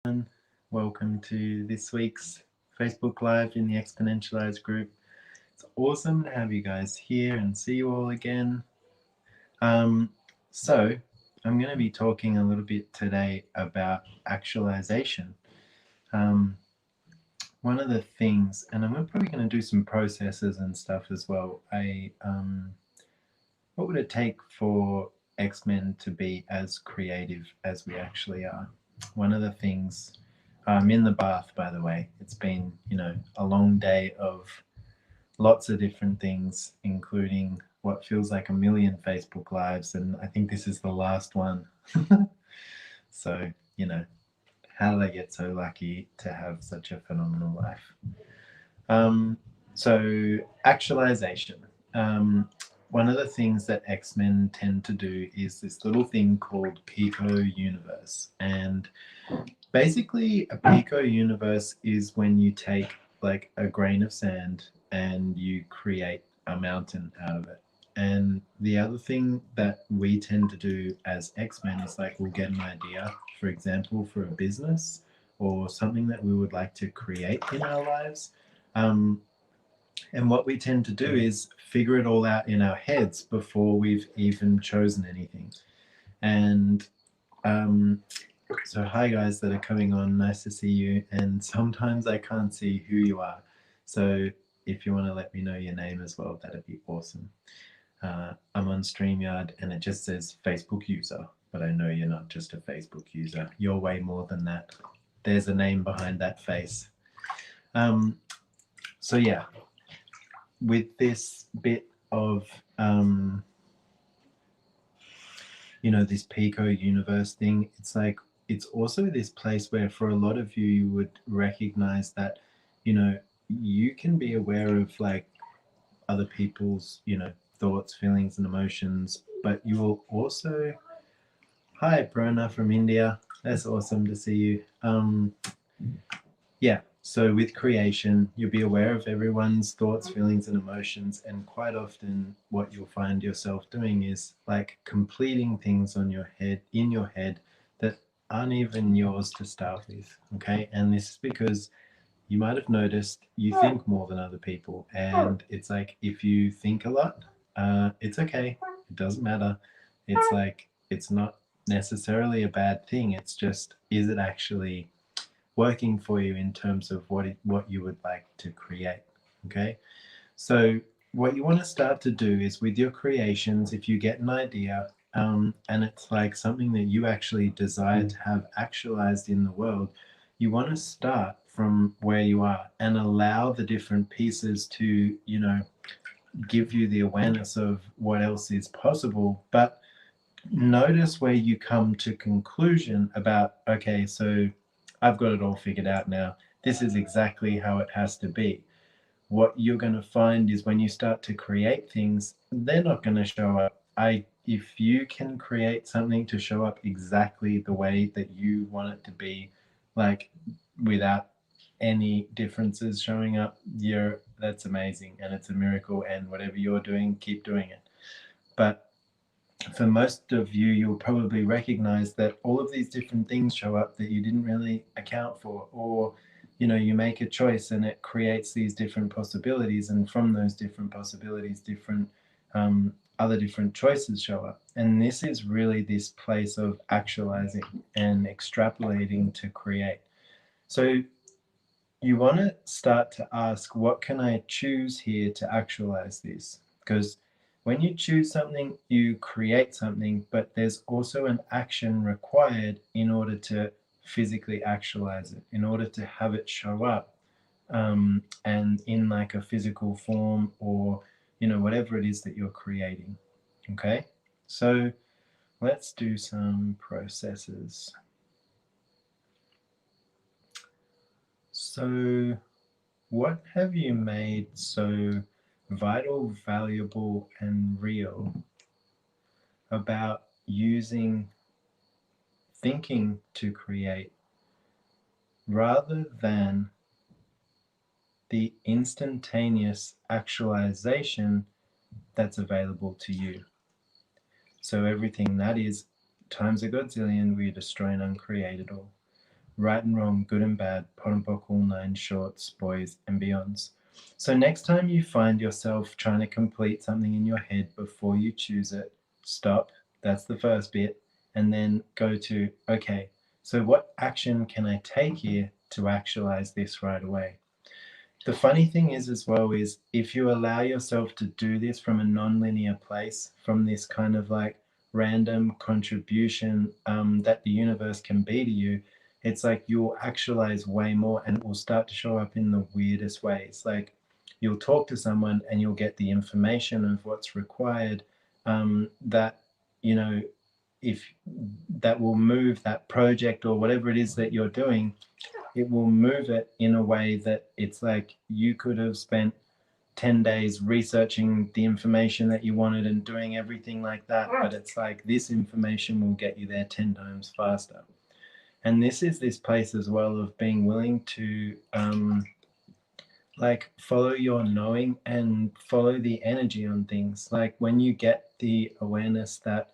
everyone. Welcome to this week's Facebook Live in the Exponentialized group. It's awesome to have you guys here and see you all again. Um, so, I'm going to be talking a little bit today about actualization. Um, One of the things, and I'm probably going to do some processes and stuff as well. What would it take for X-Men to be as creative as we actually are? One of the things, I'm in the bath, by the way. It's been, a long day of lots of different things, including what feels like a million Facebook Lives, and I think this is the last one. So, how did I get so lucky to have such a phenomenal life? Um, so, actualization. Um, One of the things that X-Men tend to do is this little thing called Pico Universe. And basically, a Pico Universe is when you take like a grain of sand and you create a mountain out of it. And the other thing that we tend to do as X-Men is like we'll get an idea, for example, for a business or something that we would like to create in our lives. Um, and what we tend to do is figure it all out in our heads before we've even chosen anything. And um, so, hi guys that are coming on, nice to see you. And sometimes I can't see who you are. So, if you want to let me know your name as well, that'd be awesome. I'm on StreamYard and it just says Facebook user, but I know you're not just a Facebook user. You're way more than that. There's a name behind that face. Um, so, yeah, with this bit of this Pico universe thing, it's like it's also this place where for a lot of you you would recognize that you can be aware of like other people's thoughts, feelings and emotions, but you will also, hi Prona from India, that's awesome to see you. Yeah, so with creation, you'll be aware of everyone's thoughts, feelings, and emotions. And quite often, what you'll find yourself doing is like completing things in your head, that aren't even yours to start with. Okay. And this is because you might have noticed you think more than other people. And it's like if you think a lot, it's okay. It doesn't matter. It's like, it's not necessarily a bad thing. It's just, is it actually working for you in terms of what you would like to create? Okay, so what you want to start to do is with your creations, if you get an idea, and it's like something that you actually desire to have actualized in the world, you want to start from where you are and allow the different pieces to give you the awareness of what else is possible. But notice where you come to conclusion about, okay, so I've got it all figured out now. This is exactly how it has to be. What you're going to find is when you start to create things, they're not going to show up. If you can create something to show up exactly the way that you want it to be, like without any differences showing up, that's amazing and it's a miracle. And whatever you're doing, keep doing it. But for most of you, you'll probably recognize that all of these different things show up that you didn't really account for, or you make a choice and it creates these different possibilities, and from those different possibilities, different other different choices show up. And this is really this place of actualizing and extrapolating to create. So you want to start to ask, what can I choose here to actualize this? Because when you choose something, you create something, but there's also an action required in order to physically actualize it, in order to have it show up, and in like a physical form, or whatever it is that you're creating. Okay, so let's do some processes. So what have you made so vital, valuable, and real about using thinking to create rather than the instantaneous actualization that's available to you? So everything that is times a godzillion, we destroy and uncreate it all. right and wrong, good and bad, pot and pock, all nine shorts, boys and beyonds. So next time you find yourself trying to complete something in your head before you choose it, stop. That's the first bit. And then go to, okay, so what action can I take here to actualize this right away? The funny thing is, as well, is if you allow yourself to do this from a non-linear place, from this kind of like random contribution that the universe can be to you, it's like you'll actualize way more, and it will start to show up in the weirdest ways. Like you'll talk to someone and you'll get the information of what's required, that, you know, if that will move that project or whatever it is that you're doing. It will move it in a way that it's like you could have spent 10 days researching the information that you wanted and doing everything like that, but it's like this information will get you there 10 times faster. And this is this place as well of being willing to like follow your knowing and follow the energy on things. Like when you get the awareness that,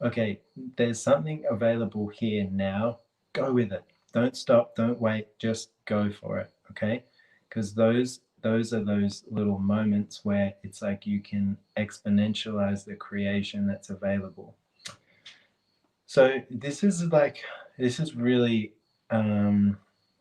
okay, there's something available here now, go with it. Don't stop, don't wait, just go for it. Okay, because those are those little moments where it's like you can exponentialize the creation that's available. So this is really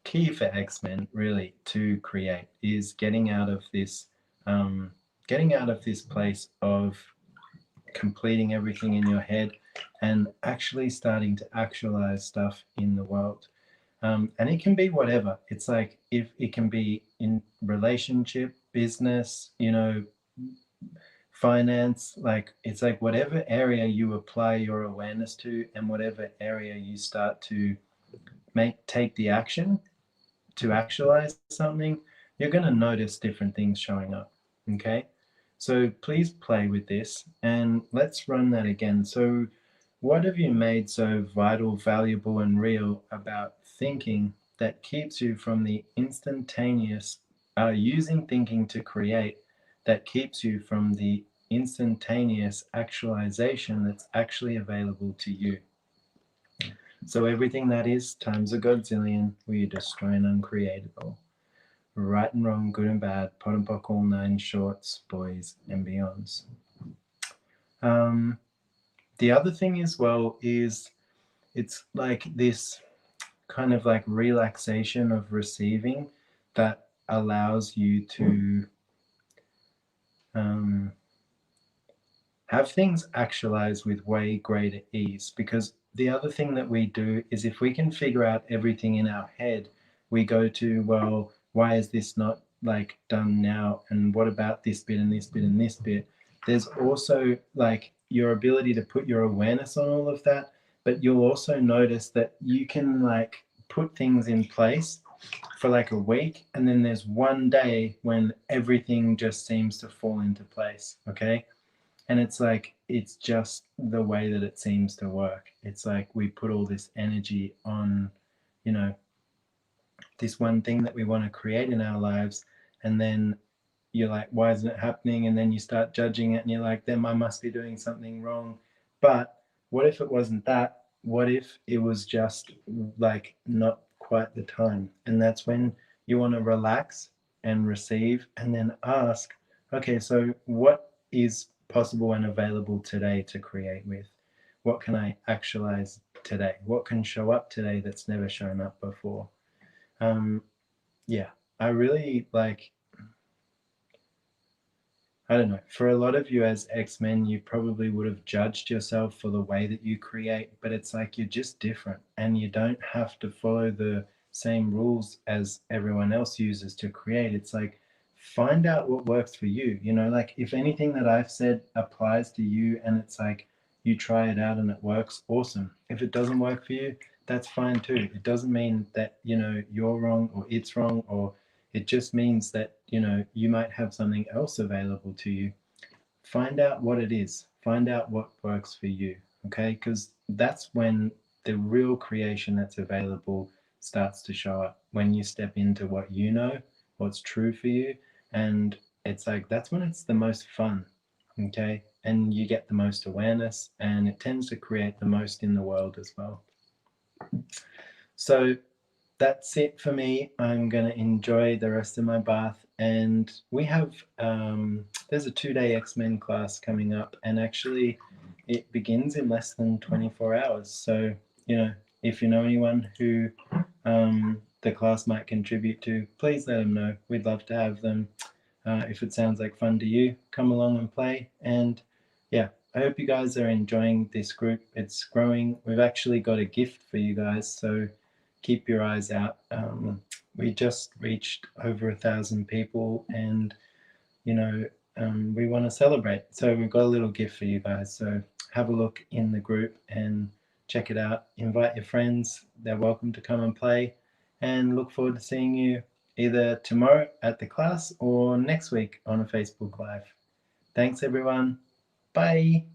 key for X-Men really to create, is getting out of this place of completing everything in your head and actually starting to actualize stuff in the world. And it can be whatever. It's like if it can be in relationship, business, finance, like it's like whatever area you apply your awareness to and whatever area you start to take the action to actualize something, you're going to notice different things showing up. Okay, so please play with this and let's run that again. So what have you made so vital, valuable and real about thinking that keeps you from the instantaneous, using thinking to create, that keeps you from the instantaneous actualization that's actually available to you? So everything that is times a godzillion, we destroy and uncreatable. Right and wrong, good and bad, pot and pock, all nine shorts, boys and beyonds. The other thing as well is it's like this kind of like relaxation of receiving that allows you to have things actualize with way greater ease. Because the other thing that we do is if we can figure out everything in our head, we go to, well, why is this not like done now? And what about this bit and this bit and this bit? There's also like your ability to put your awareness on all of that, but you'll also notice that you can like put things in place for like a week, and then there's one day when everything just seems to fall into place. Okay, and it's like it's just the way that it seems to work. It's like we put all this energy on, you know, this one thing that we want to create in our lives, and then you're like, why isn't it happening? And then you start judging it and you're like, then I must be doing something wrong. But what if it wasn't that? What if it was just like not quite the time? And that's when you want to relax and receive and then ask, okay, so what is possible and available today to create with? What can I actualize today? What can show up today that's never shown up before? Um, yeah, I really like, I don't know, for a lot of you as X-Men, you probably would have judged yourself for the way that you create, but it's like you're just different and you don't have to follow the same rules as everyone else uses to create. It's like find out what works for you. Like if anything that I've said applies to you and it's like you try it out and it works, awesome. If it doesn't work for you, that's fine too. It doesn't mean that, you're wrong or it's wrong, or it just means that, you might have something else available to you. Find out what it is. Find out what works for you. Okay? Because that's when the real creation that's available starts to show up. When you step into what you know, what's true for you. And it's like that's when it's the most fun. Okay? And you get the most awareness, and it tends to create the most in the world as well. So that's it for me. I'm going to enjoy the rest of my bath. And we have, there's a 2-day X-Men class coming up. And actually, it begins in less than 24 hours. So, if you know anyone who the class might contribute to, please let them know. We'd love to have them. If it sounds like fun to you, come along and play. And yeah, I hope you guys are enjoying this group. It's growing. We've actually got a gift for you guys, so keep your eyes out. We just reached over 1,000 people, and we want to celebrate. So we've got a little gift for you guys. So have a look in the group and check it out. Invite your friends. They're welcome to come and play. And look forward to seeing you either tomorrow at the class or next week on a Facebook Live. Thanks, everyone. Bye.